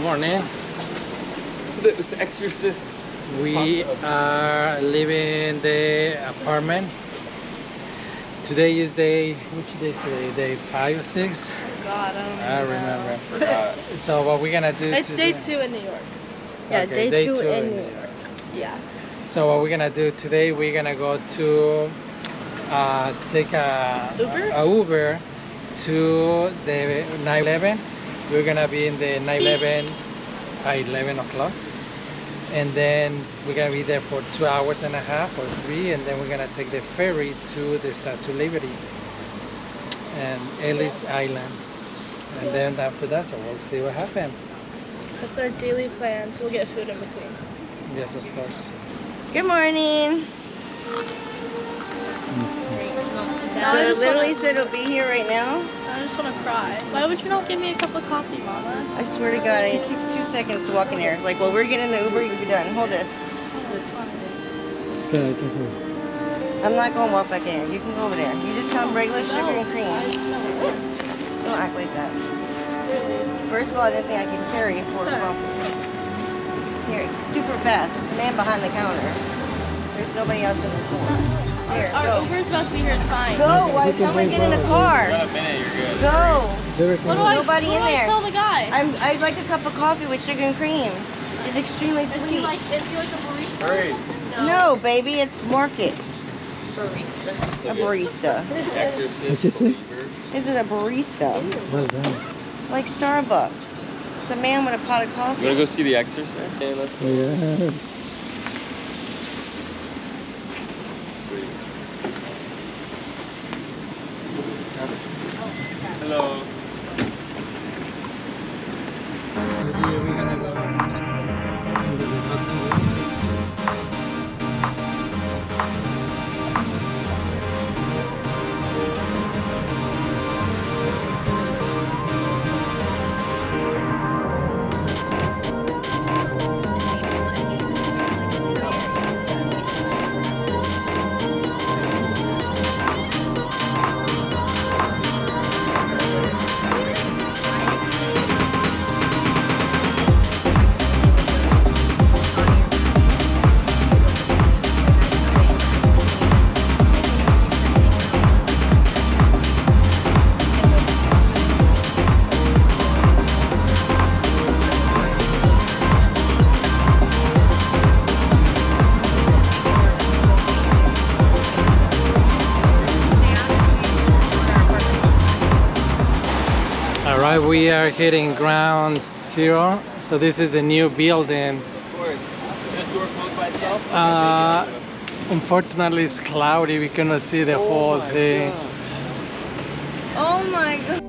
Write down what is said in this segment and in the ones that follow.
morning. The exorcist. We are leaving the apartment. Today is which day is today? Day 5 or 6? Oh God, I remember. So what we're gonna do It's today? day 2 in New York. Yeah, Okay, day two in New York. Yeah. So what we're gonna do today? We're gonna go to take a Uber to the 9/11. We're gonna be in the 9/11 by 11 o'clock, and then we're gonna be there for 2 hours and a half or 3, and then we're gonna take the ferry to the Statue of Liberty and Ellis Island, and then after that, so we'll see what happens. That's our daily plans. We'll get food in between. Yes, of course. Good morning. Now So I it just literally wanna- said it'll be here right now. I just want to cry. Why would you not give me a cup of coffee, Mama? I swear to God, it takes 2 seconds to walk in here. Like, while we're getting the Uber, you'll be done. Hold this. Okay. I'm not going to walk back in. You can go over there. You just tell them regular sugar and cream. Don't act like that. First of all, I didn't think I could carry 4 coffee. Here, super fast. It's the man behind the counter. There's nobody else in this store. Here, Our go. Uber's about to be here. It's fine. Go. Why someone get in the car? Got a minute, you're good. Go. What do I, Nobody what in do I there. tell the guy? I'd like a cup of coffee with sugar and cream. It's extremely Is he sweet. like a barista? Hurry. No, baby, it's market. Barista. A barista. Exorcist. you say? This is a barista. What's that? Like Starbucks. It's a man with a pot of You coffee. wanna go see The Exorcist? Yeah, let's go. Yes. Hello. We're gonna go into the Hudson River. Alright, we are hitting ground zero. So this is the new building. Of course. This door closed by itself? Unfortunately, it's cloudy. We cannot see the whole thing. Oh my God.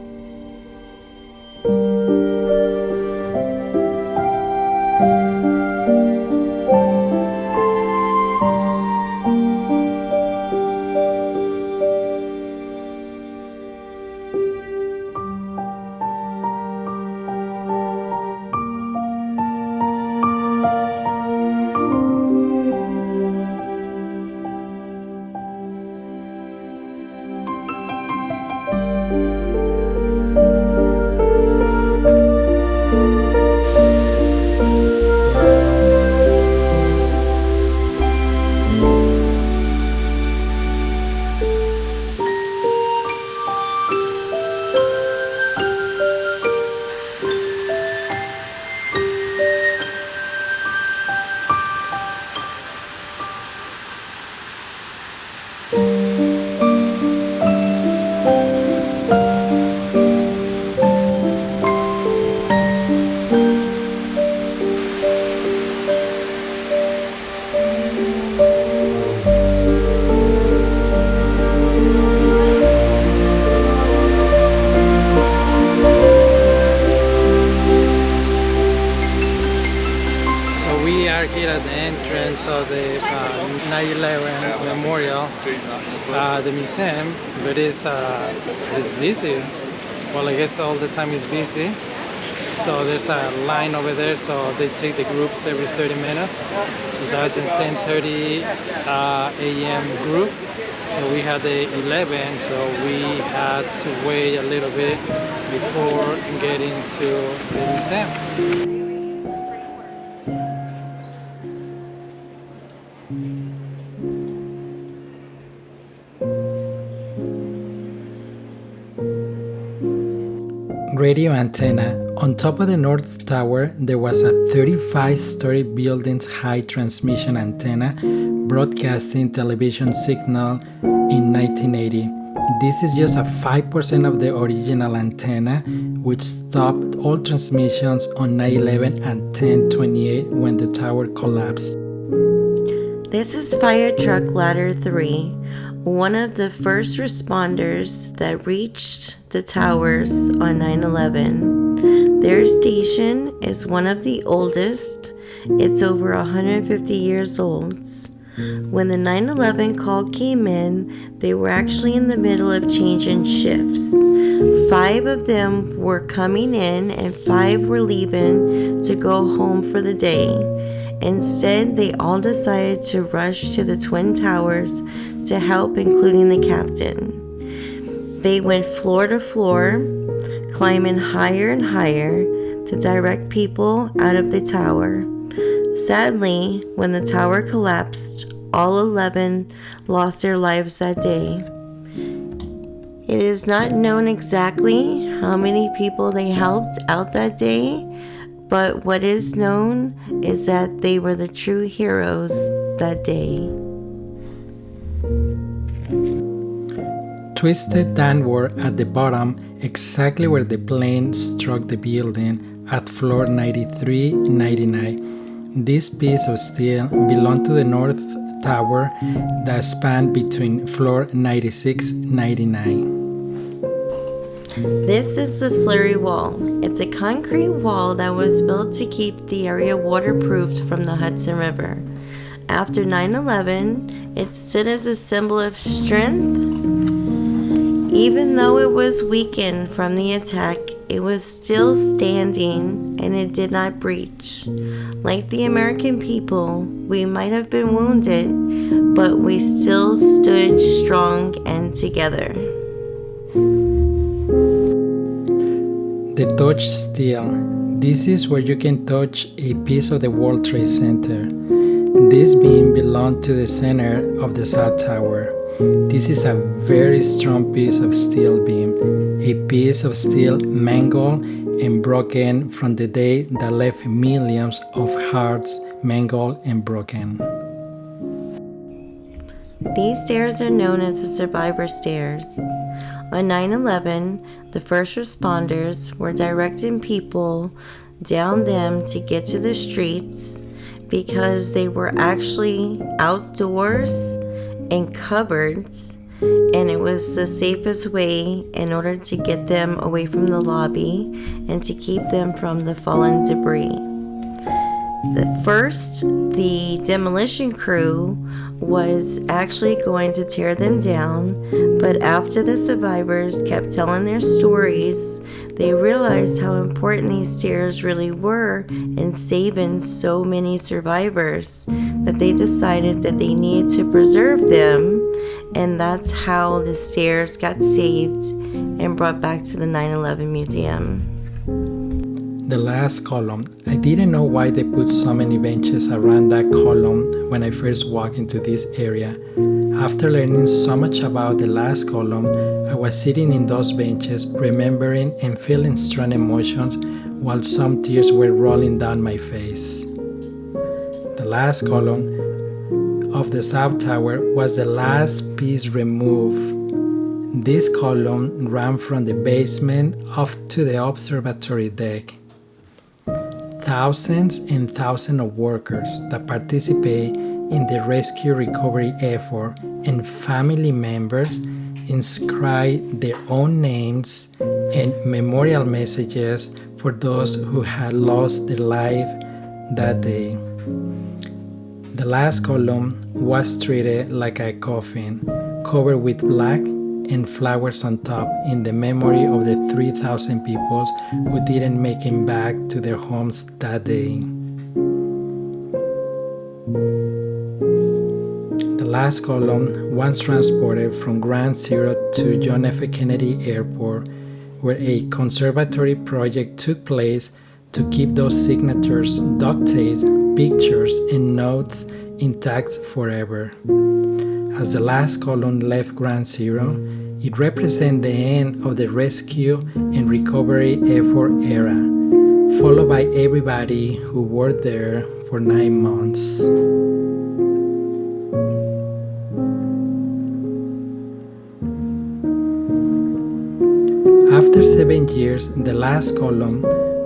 Here at the entrance of the 9/11 Memorial, the museum, but it's busy. Well, I guess all the time is busy. So there's a line over there, so they take the groups every 30 minutes. So that's a 10:30 a.m. group. So we had the 11, so we had to wait a little bit before getting to the museum. radio antenna. On top of the North Tower, there was a 35-story building's high transmission antenna broadcasting television signal in 1980. This is just a 5% of the original antenna, which stopped all transmissions on 9/11 and 10/28 when the tower collapsed. This is Fire Truck Ladder 3, one of the first responders that reached the towers on 9/11. Their station is one of the oldest. It's over 150 years old. When the 9/11 call came in, they were actually in the middle of changing shifts. 5 of them were coming in and 5 were leaving to go home for the day. Instead, they all decided to rush to the Twin Towers to help, including the captain. They went floor to floor, climbing higher and higher to direct people out of the tower. Sadly, when the tower collapsed, all 11 lost their lives that day. It is not known exactly how many people they helped out that day, but what is known is that they were the true heroes that day. Twisted downward at the bottom, exactly where the plane struck the building at floor 93-99. This piece of steel belonged to the North Tower that spanned between floor 96-99. This is the slurry wall. It's a concrete wall that was built to keep the area waterproofed from the Hudson River. After 9/11, it stood as a symbol of strength. Even though it was weakened from the attack, it was still standing and it did not breach. Like the American people, we might have been wounded, but we still stood strong and together. The touch steel. This is where you can touch a piece of the World Trade Center. This beam belonged to the center of the South Tower. This is a very strong piece of steel beam, a piece of steel mangled and broken from the day that left millions of hearts mangled and broken. These stairs are known as the survivor stairs. On 9/11, the first responders were directing people down them to get to the streets because they were actually outdoors in cupboards, and it was the safest way in order to get them away from the lobby and to keep them from the fallen debris. The demolition crew was actually going to tear them down, but after the survivors kept telling their stories, they realized how important these stairs really were in saving so many survivors that they decided that they needed to preserve them, and that's how the stairs got saved and brought back to the 9/11 Museum. The last column. I didn't know why they put so many benches around that column when I first walked into this area. After learning so much about the last column, I was sitting in those benches, remembering and feeling strong emotions while some tears were rolling down my face. The last column of the South Tower was the last piece removed. This column ran from the basement up to the observatory deck. Thousands and thousands of workers that participate in the rescue recovery effort and family members inscribed their own names and memorial messages for those who had lost their life that day. The last column was treated like a coffin, covered with black and flowers on top in the memory of the 3,000 people who didn't make it back to their homes that day. The last column was transported from Ground Zero to John F. Kennedy Airport, where a conservatory project took place to keep those signatures, duct tape, pictures, and notes intact forever. As the last column left Ground Zero, It represents the end of the rescue and recovery effort era, followed by everybody who worked there for 9 months. After 7 years, the last column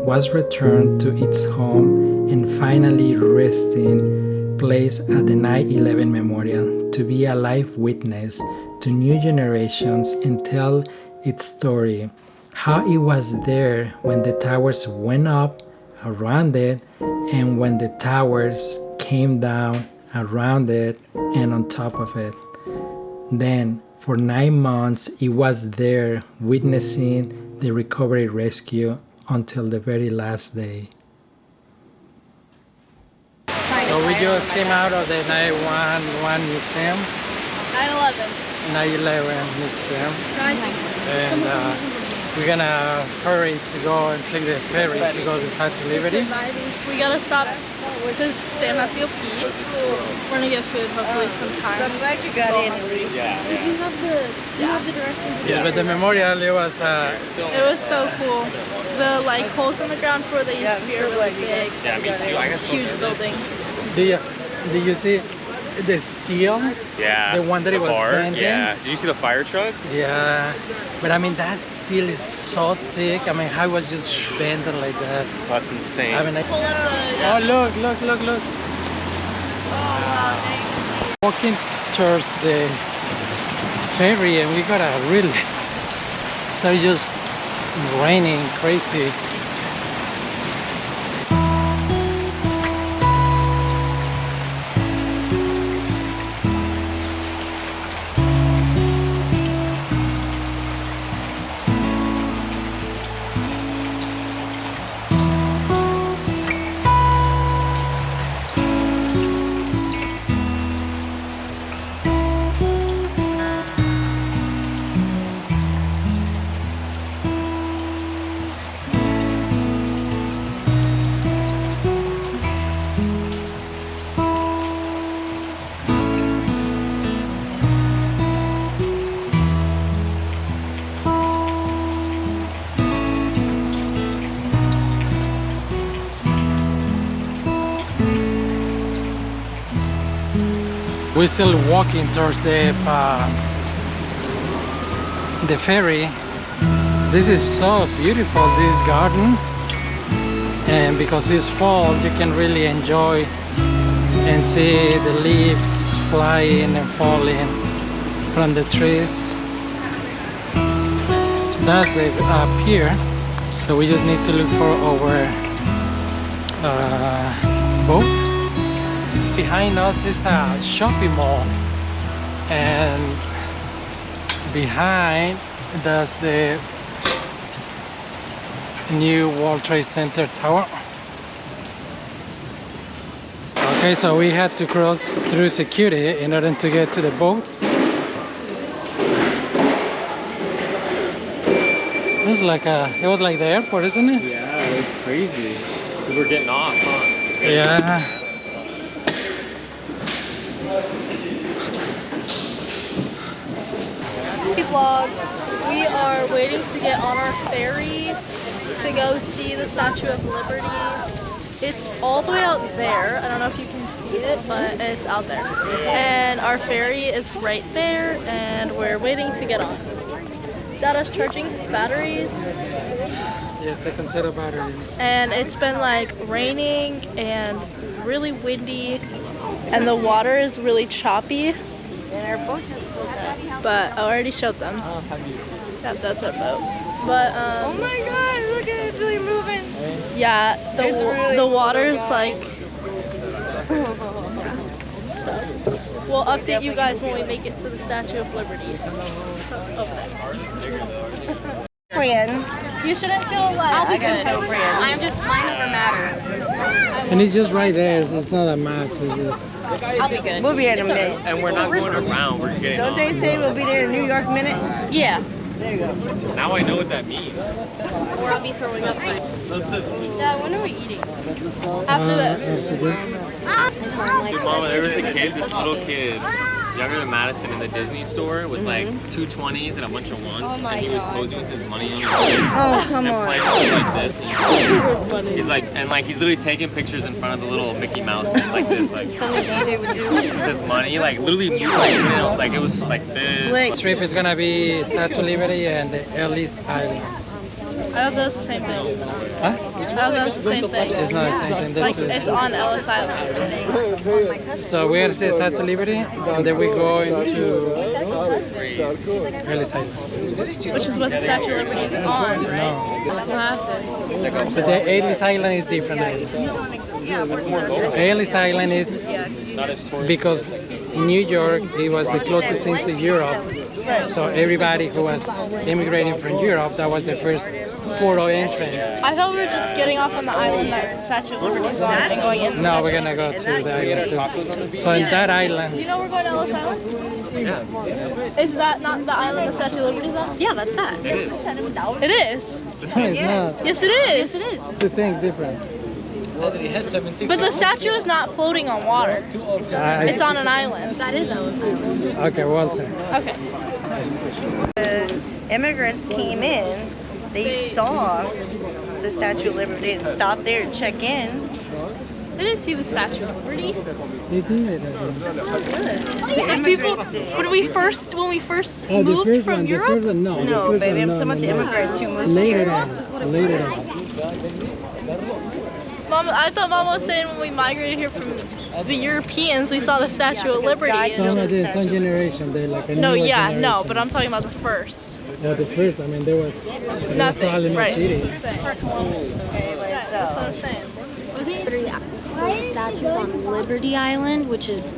was returned to its home and finally resting place at the 9/11 Memorial to be a live witness to new generations and tell its story, how it was there when the towers went up around it and when the towers came down around it and on top of it. Then, for 9 months, it was there witnessing the recovery rescue until the very last day. So we just came out of the 911 museum, 9/11. 9/11 museum, and we're gonna hurry to go and take the ferry to go to Statue of Liberty. We gotta stop because Sam has to go pee. We're gonna get food hopefully sometime. So I'm glad you got in. Yeah. Did you have the directions? Yeah, but the memorial, it was It was so cool. The like holes in the ground floor they used to be are really big. Yeah, me too. I got so Huge nervous. buildings. did you see the steel? Yeah. The one that it was bar. bent in? Yeah. Did you see the fire truck? Yeah, but I mean that steel is so thick. I mean, how it was just bent like that. That's insane. I mean, Pull up the oh look! Walking towards the ferry, and we got a really started just raining crazy. We're still walking towards the ferry. This is so beautiful, this garden, and because it's fall, you can really enjoy and see the leaves flying and falling from the trees. So that's the pier. So we just need to look for our boat. Behind us is a shopping mall, and behind there's the new World Trade Center tower. Okay, so we had to cross through security in order to get to the boat. It was like the airport, isn't it? Yeah, it was crazy. We were getting off, huh? Yeah. vlog. We are waiting to get on our ferry to go see the Statue of Liberty. It's all the way out there. I don't know if you can see it, but it's out there. And our ferry is right there, and we're waiting to get on. Dada's charging his batteries. Yes, I can set up batteries. And it's been like raining and really windy, and the water is really choppy. And our boat just pulled up. But I already showed them. Oh, have you? Yep, that's our boat. But Oh my god, look at it, it's really moving. yeah, It's really the water's like. So we'll update you guys when we make it to the Statue of Liberty. So, over there. Friend. You shouldn't feel like. I got so friend. I'm just mine never matter. And it's just right there, so it's not a map. It's just... I'll be good. We'll be there in a minute. And we're not going around, we're getting Don't off. they say we'll be there in New York minute? Yeah. There you go. Now I know what that means. Or I'll be throwing up. Dad, when are we eating? After this. After this. Dude, Mama, there was a kid, this little kid. younger than Madison in the Disney store with like 2 20s and a bunch of ones. Oh my and he was God. posing with his money on his Oh, come and on. playing like this. And he's like, and like he's literally taking pictures in front of the little Mickey Mouse thing like this, like Something DJ would do. with his money, like literally moved like, you know, like it was like this. Slick. Trip is gonna be Statue of Liberty and the Ellis Island. I thought that was the same thing. Huh? I thought that was the same thing. It's not the same thing. Like, That's it's on Ellis Island. So we're gonna say Statue of Liberty, and then we go into Ellis Island. Which is what the Statue of Liberty is on, right? No, What happened? but the Ellis Island is different. Ellis Island is because New York, it was the closest thing to Europe. So everybody who was immigrating from Europe, that was the first port of entrance. I thought we were just getting off on the island that the Statue of Liberty is on and going in. Now we're gonna go to the island too. So in that island, You know we're going to Ellis Island? Yeah. Is that not the island the Statue of Liberty is on? Yeah, that's that. It is. It is. no, it's not. Yes, it is. It's a thing different. But the statue is not floating on water. It's on an island. That is Ellis Island. Okay, well said. Okay. The immigrants came in, they saw the Statue of Liberty and stopped there to check in. They didn't see the Statue of Liberty. They did. And people, when we first Oh, the moved first from one, Europe, the first one, no. the No, first baby, I'm one, talking about the immigrants who moved Later here. on, later on. Mom, I thought Mom was saying when we migrated here from the Europeans, we saw the Statue of Liberty. Some of the some generation, they like a No, newer yeah, generation. no, but I'm talking about the first. Yeah, the first, I mean, there was Nothing, probably no right. city. Yeah, that's what I'm saying. So the statue's on Liberty Island, which is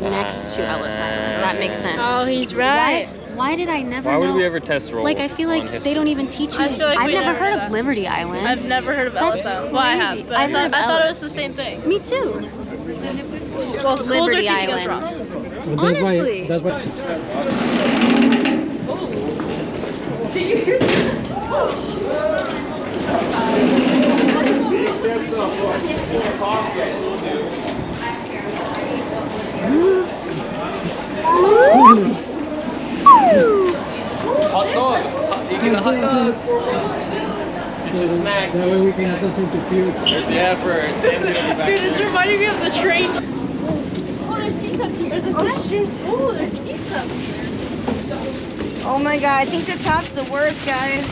next to Ellis Island. That makes sense. Oh, he's right. Why did I never Why know? would we ever test roll? Like, I feel on like history? they don't even teach you. I feel like I've we never never heard did of that. Liberty Island. I've never heard of Ellis That's Island. Well, I have, crazy. but I've heard I thought of it was the same thing. Me too. Well, schools Liberty are teaching us Island. wrong. But that's Honestly. why, that's why. Hot dog. You get a hot dog. It's So just snacks. that way we can have something to puke. There's, yeah, for exams are gonna be back. Dude, it's reminding me of the train. Oh, there's seats up here. There's a seat. Oh, there's seats up here. Oh my god, I think the top's the worst, guys.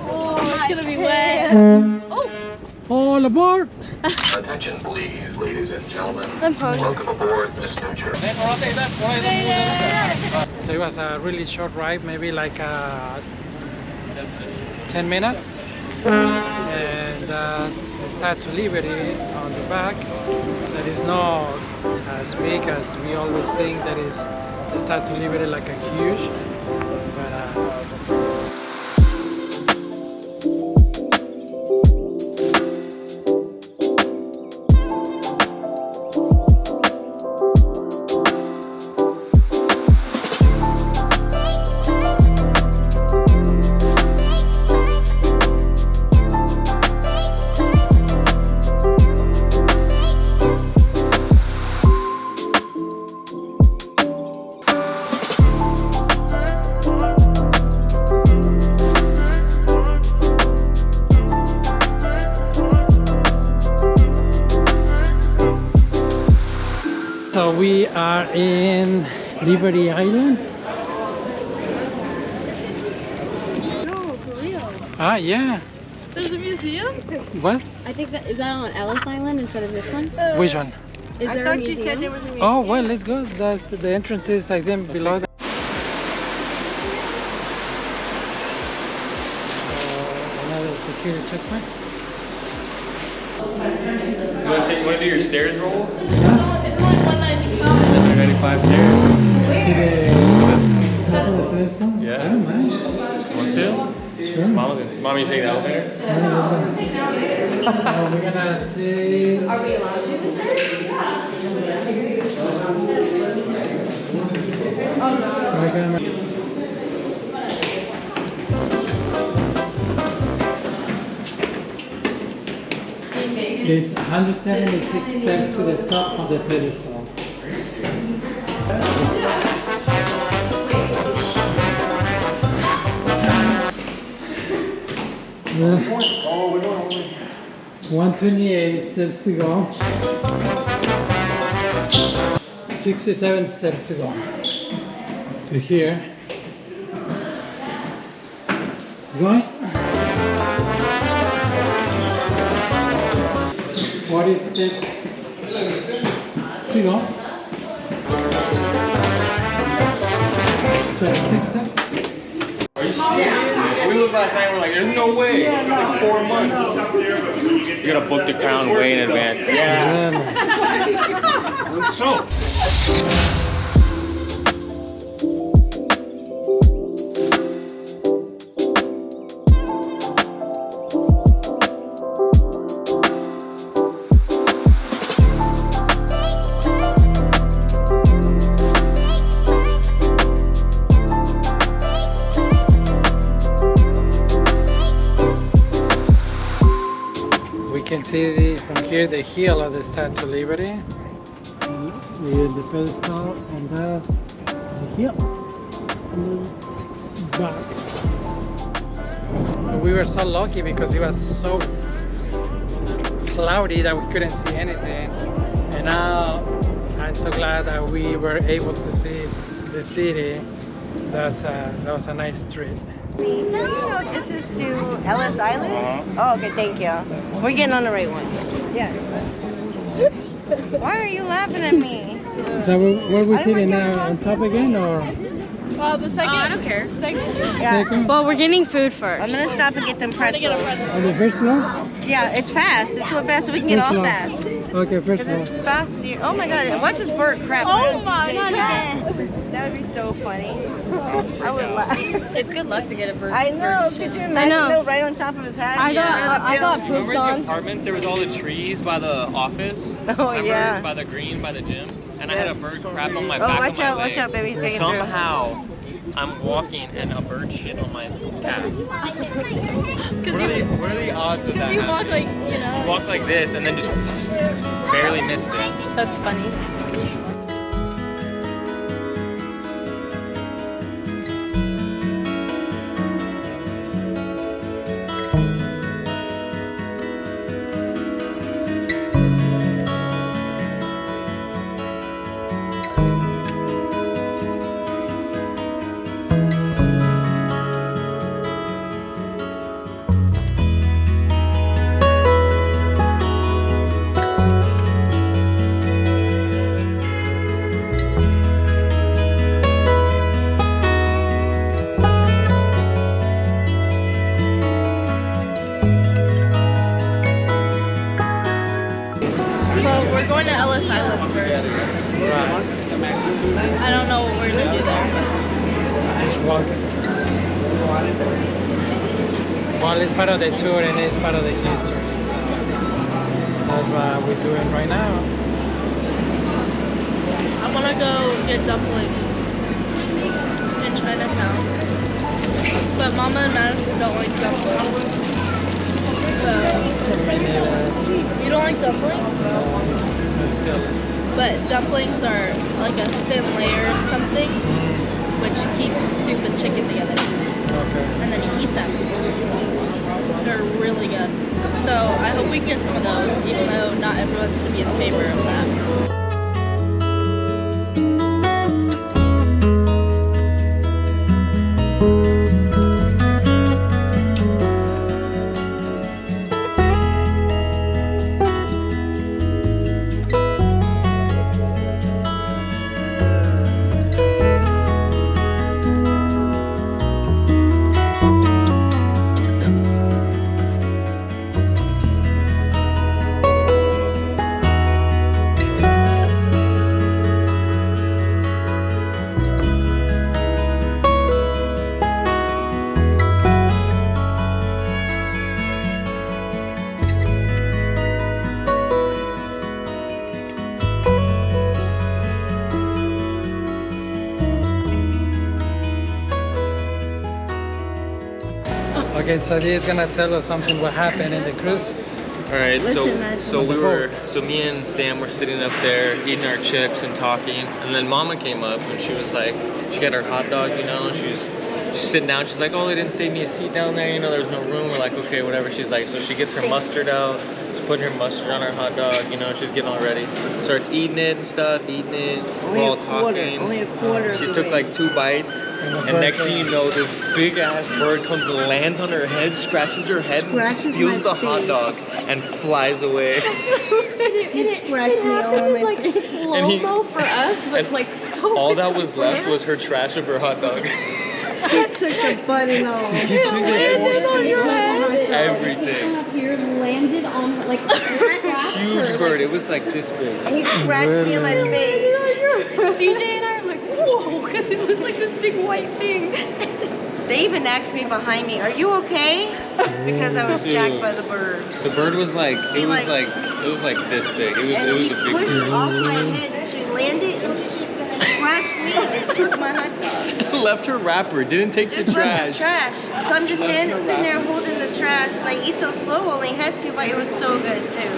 Oh, it's gonna be wet. All aboard! Attention please, ladies and gentlemen. Welcome aboard Miss Future. So it was a really short ride, maybe like 10 minutes. And the Statue of Liberty on the back, that is not as big as we always think that is the Statue of Liberty, like a huge. But, so we are in Liberty Island. No, for real. Ah, yeah. There's a museum? What? I think that is that on Ellis Island instead of this one. Which one? Is I there a thought you museum? said there was a museum. Oh, well, let's go. That's the entrance is, I think, below that. Another security checkpoint. You want to do your stairs roll? It's only 195. 195 stairs. To the top of the pedestal? Yeah. I don't mind. Want to? Sure. Mom, you take the elevator? So we're gonna take. Are we allowed to do this? We're gonna. There's 176 steps to the top of the pedestal. Yeah. 128 steps to go. 67 steps to go. To here. Going. 40 steps to go. 26 steps. Are you serious? We looked last night and we're like, there's no way. It's like 4 months. You gotta book the crown way in advance. Yeah. So. We can see from here the heel of the Statue of Liberty with the pedestal, and that's the heel. And this is back. We were so lucky because it was so cloudy that we couldn't see anything, and now I'm so glad that we were able to see the city. That was a nice trip. Is this to Ellis Island? Oh, okay, thank you. We're getting on the right one. Yes. Why are you laughing at me? So where we sitting now? On top again, or The second. I don't care. Second. second? Well, we're getting food first. I'm gonna stop and get them pretzels. On the first floor? Yeah, it's fast. It's so fast so we can get First off floor. fast. Okay, first Because floor. it's fast here. Oh my god, watch this bird crap. Oh my god. That would be so funny. I would laugh. It's good luck to get a bird. I know, could you imagine though, right on top of his head? I got Remember pooped in the on. apartments, there was all the trees by the office? Oh Remember? yeah. By the green, by the gym? And I had a bird crap on my Oh, back watch of my out, leg. watch out, baby. He's getting through. Somehow, I'm walking and a bird shit on my calf. Because What are the odds of that you happening? walk like, you know. Walk like this and then just barely missed it. That's funny. Well, we're going to Ellis Island first. I don't know what we're gonna do there. Just walking. Well, it's part of the tour and it's part of the history. So that's what we're doing right now. I wanna go get dumplings in Chinatown. But Mama and Madison don't like dumplings. So, you don't like dumplings? But dumplings are like a thin layer of something which keeps soup and chicken together. Okay. And then you eat them. They're really good. So I hope we can get some of those, even though not everyone's going to be in favor of that. Okay, so he's gonna tell us something what happened in the cruise. All right, Listen, so me and Sam were sitting up there eating our chips and talking, and then Mama came up and she was like, she got her hot dog, you know, she's sitting down. She's like, oh, they didn't save me a seat down there, you know, there's no room. We're like, okay, whatever. She's like, so she gets her mustard out. Putting her mustard on her hot dog, you know, she's getting all ready. Starts eating it and stuff, eating it. We're all talking. Only a quarter. She took like 2 bites, and next thing you know, this big ass bird comes and lands on her head, scratches her head, steals the hot dog, and flies away. He scratched me all on my face. Slow-mo for us, but like so. All that was left was her trash of her hot dog. He took the butt and all. Landed on your head. Everything. Up here, landed on like scratched Huge her, bird. It was like this big. He scratched me on my face. TJ and I were like, whoa, because it was like this big white thing. They even asked me behind me, are you okay? Because I was jacked by the bird. The bird was like, it was like this big. It was a big pushed bird. off my head. She landed and just scratched me and took my hot dog. Left her wrapper. Didn't take the Just trash. left the trash. So I'm just sitting there holding the trash, and I eat so slow. Only had 2 bites. It was so good too.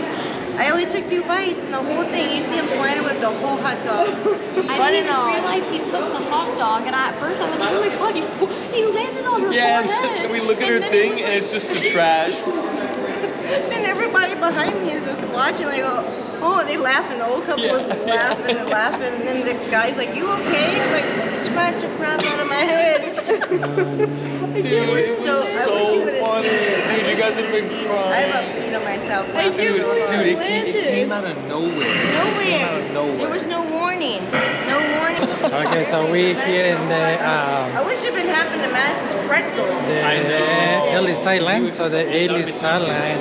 I only took 2 bites, and the whole thing. You see him flying with the whole hot dog. I didn't even realize he took the hot dog, and at first I was like, oh my god, he landed on her Yeah, forehead. and we look at her thing, and it's just the trash. And everybody behind me is just watching. Like, oh, they laughing. The old couple was laughing and laughing, and then the guy's like, "You okay?" I'm like, scratch the crap out of my head. Dude, it was so funny. Dude, you guys have been crying. I'm a beat on myself. Dude, it came out of nowhere. There was no warning. No warning. Okay, so we here in the I wish it had been happened to Madison's pretzel. Ellis Island. So the Ellis Island,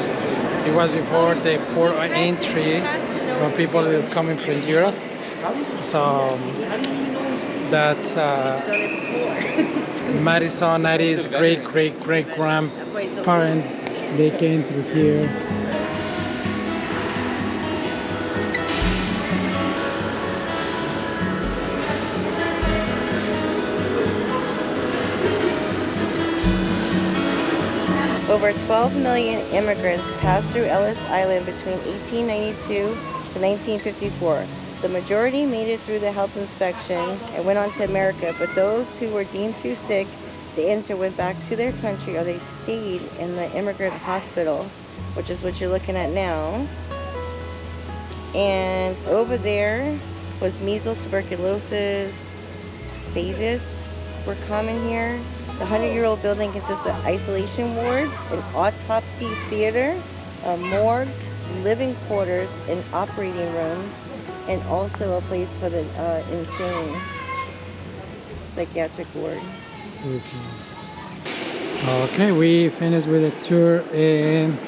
it was before the port entry when people were coming from Europe. So that's Madison, Eddie's great grandparents. They came through here. Over 12 million immigrants passed through Ellis Island between 1892 to 1954. The majority made it through the health inspection and went on to America, but those who were deemed too sick to enter went back to their country, or they stayed in the immigrant hospital, which is what you're looking at now. And over there was measles, tuberculosis, bavis were common here. The 100-year-old building consists of isolation wards, an autopsy theater, a morgue, living quarters, and operating rooms, and also a place for the insane psychiatric ward. Okay, we finished with a tour in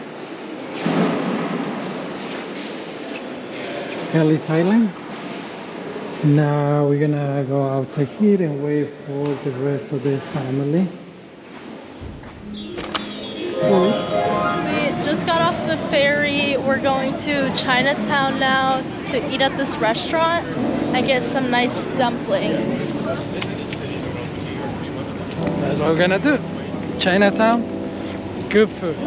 Ellis Island. Now we're gonna go outside here and wait for the rest of the family. We just got off the ferry. We're going to Chinatown now to eat at this restaurant and get some nice dumplings. That's what we're gonna do. Chinatown, good food.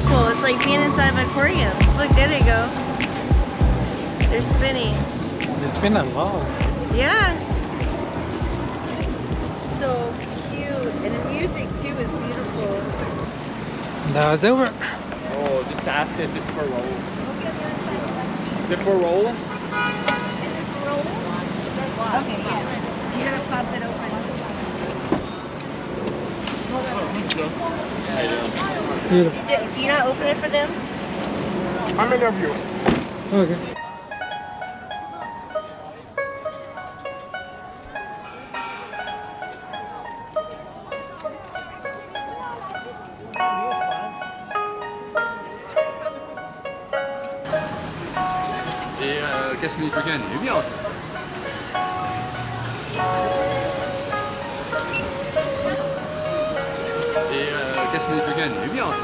Cool, it's like being inside of an aquarium. Look, there they go. They're spinning. It's been a lot. Yeah. It's so cute. And the music too is beautiful. That was over. Oh, just ask if it's for roll. Is it for rolling? Okay, yeah. You're gonna pop it open. How you doing? Beautiful. Do you not open it for them? I'm in of you. Okay. Et qu'est-ce que je gagne? Bien. 可以这个女表示。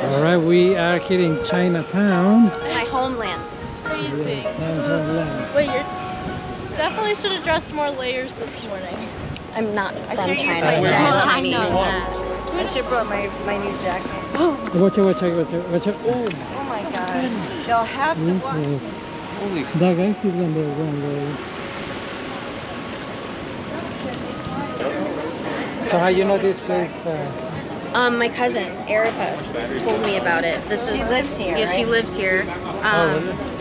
All right, we are here in Chinatown. My homeland. Crazy. Yes, Chinatown. Wait, you definitely should have dressed more layers this morning. I'm not from should use China. my I'm jacket. Chinese. I should have brought my new jacket. Watch out, watch out, watch out, watch out. Oh, Oh my god. They'll have to watch. Holy. that guy, he's going the wrong way. So how you know this place? My cousin Erica told me about it. She lives here, Yeah, she right? lives here.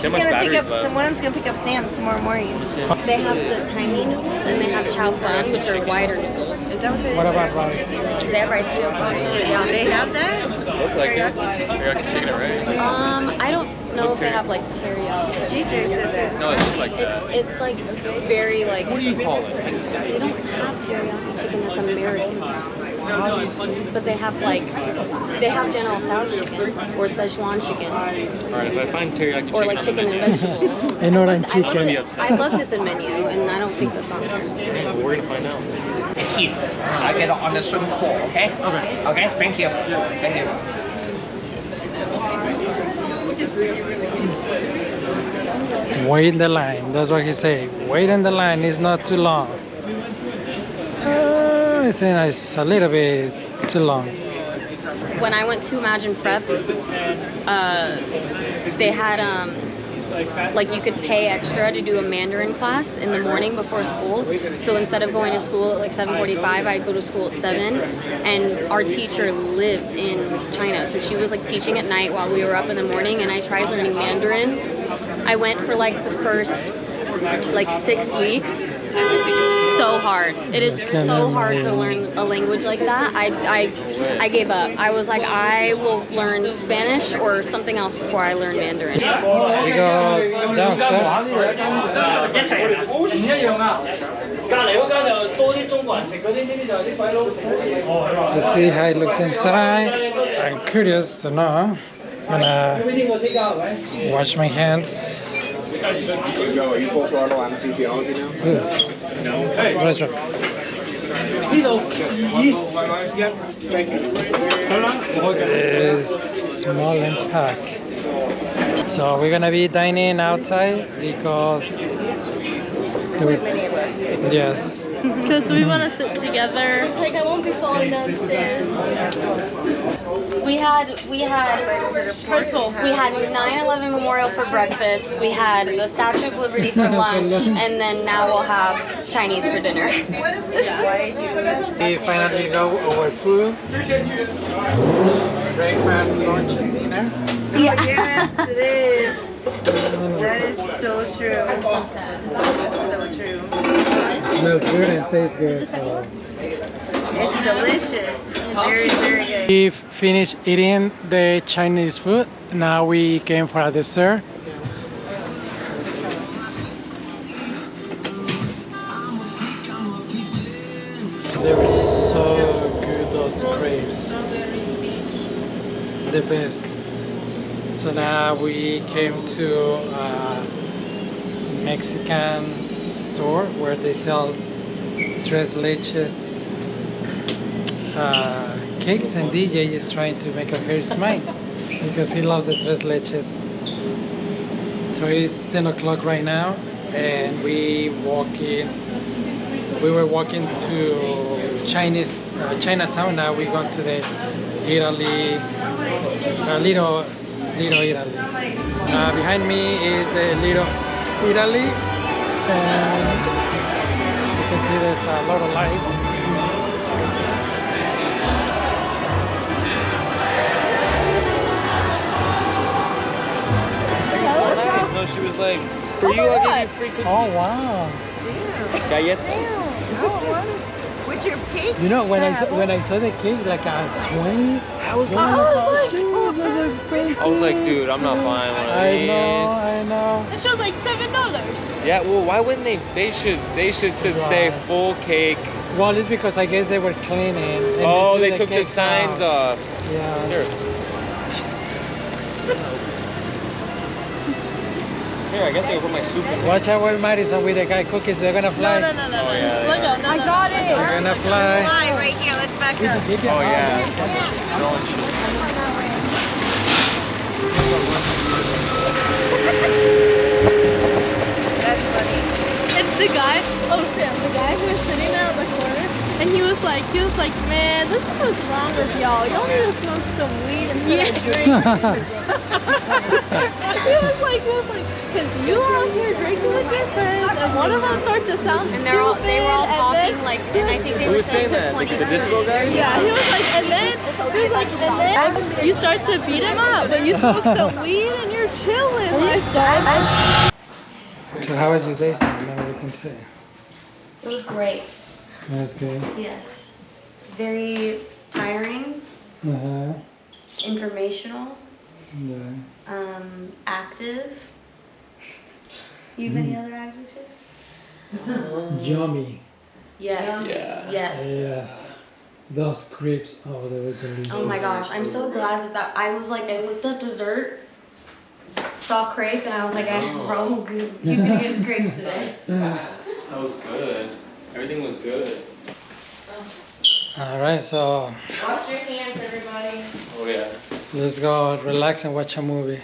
She's gonna pick up. One of them's gonna pick up Sam tomorrow morning. They have the tiny noodles and they have chow fun, which are wider noodles. Is that what it is? What about rice? They have rice too. Yeah, they have that. Look like it. Teriyaki chicken and rice. I don't know if they have like teriyaki. GJ said that. No, it's just like that. It's like very like. What do you call it? They don't have teriyaki chicken that's American. But they have General Tso's chicken or Szechuan chicken Alright, if I find teriyaki chicken, or like chicken and vegetables. And orange I looked chicken. at- I looked at the menu and I don't think that's on there. We're gonna find out. I get it on the shrimp core, okay? Okay. Okay, thank you. Thank you. Wait in the line. That's what he say. Wait in the line. It's not too long. I think it's a little bit too long. When I went to Imagine Prep, they had like you could pay extra to do a Mandarin class in the morning before school. So instead of going to school at like 7:45, I'd go to school at 7. And our teacher lived in China, so she was like teaching at night while we were up in the morning. And I tried learning Mandarin. I went for like the first like 6 weeks. So hard. It is so hard to learn a language like that. I gave up. I was like, I will learn Spanish or something else before I learn Mandarin. We go downstairs. Let's see how it looks inside. I'm curious to know. I'm gonna wash my hands. Restaurant. It's small and packed. So we're gonna be dining outside because yes. Because we want to sit together. Like, I won't be falling downstairs. We had Pretzel. We had 9/11 Memorial for breakfast. We had the Statue of Liberty for lunch, and then now we'll have Chinese for dinner. We finally go over food. Breakfast, lunch, and dinner. Yes, it is. That is so true. I'm so sad. That's so true. It smells good and tastes good. So It's delicious. Very, very good. we finished eating the Chinese food. Now we came for a dessert. So they were so good, those crepes. The best. So now we came to a Mexican store where they sell tres leches cakes, and DJ is trying to make her smile because he loves the tres leches. So it's 10 o'clock right now, and we were walking to Chinatown. Now we go to the Italy, little Italy. Behind me is the little Italy, and you can see there's a lot of light. No, she was like, for you, I'll give you free cookies. Oh wow! Galletas. With your cake? You know when I saw the cake like a 20, I was like, dude, this is expensive. I was like, dude, I'm not buying one of these. I know. It shows like $7. Yeah, well, why wouldn't they? They should say full cake. Well, it's because I guess they were cleaning. And Oh, they they took the cake signs off. Yeah. Here. Here, I guess I can put my soup in there. Watch out with Madison with the guy cookies. They're gonna fly. No. Oh, yeah, Let go. No, I got it. They're gonna fly. Right here, let's back up. Oh, yeah. No one should. That's funny. It's the guy. Oh Sam, the guy who was sitting there on the corner, and he was like, man, this is what's wrong with y'all. Y'all need to smoke some weed instead of drink. he was like, cause you out here drinking with your friends, and one of them starts to sound And stupid. they were all and talking then, like, and I think they Who were was saying saying that? the 20s. The disco guy? Yeah, he was like, and then you start to beat him up, but you smoke some weed and you're chilling like that. So how was your day, Sam? Now we can say. It was great. That's good. Yes. Very tiring, Uh-huh. informational, Yeah. active. You have any other adjectives? Yummy. Yes. Yeah. Yes. Yes. Those crepes, oh, they were delicious. Oh my gosh, I'm so glad that I was like, I looked up dessert, saw crepe, and I was like, bro, he's gonna get his crepes today. That was good. Everything was good. All right, so Wash your hands, everybody. Oh, yeah. let's go relax and watch a movie.